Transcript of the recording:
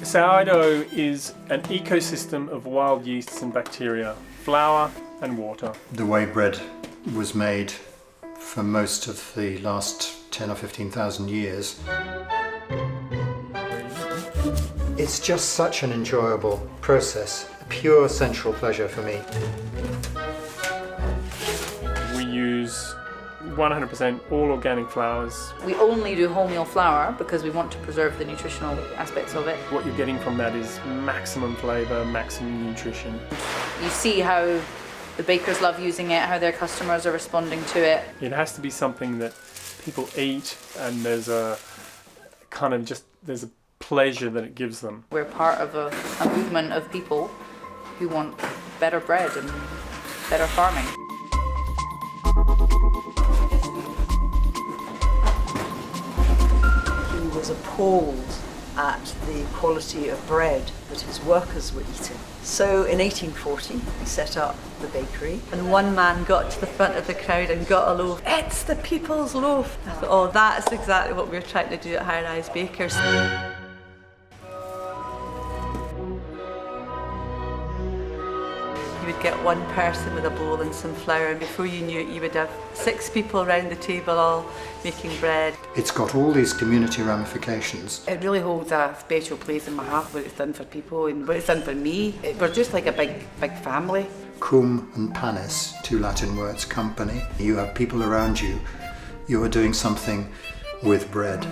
Sourdough is an ecosystem of wild yeasts and bacteria, flour and water. The way bread was made for most of the last 10 or 15,000 years. It's just such an enjoyable process, a pure sensual pleasure for me. We use 100% all organic flours. We only do wholemeal flour because we want to preserve the nutritional aspects of it. What you're getting from that is maximum flavour, maximum nutrition. You see how the bakers love using it, how their customers are responding to it. It has to be something that people eat, and there's a pleasure that it gives them. We're part of a movement of people who want better bread and better farming. He was appalled at the quality of bread that his workers were eating. So in 1840 he set up the bakery, and one man got to the front of the crowd and got a loaf. It's the people's loaf! I thought, oh, that's exactly what we're trying to do at High Rise Bakers. You would get one person with a bowl and some flour, and before you knew it you would have 6 people around the table all making bread. It's got all these community ramifications. It really holds a special place in my heart, what it's done for people and what it's done for me. We're just like a big family. Cum and panis, 2 Latin words, company. You have people around you, you are doing something with bread.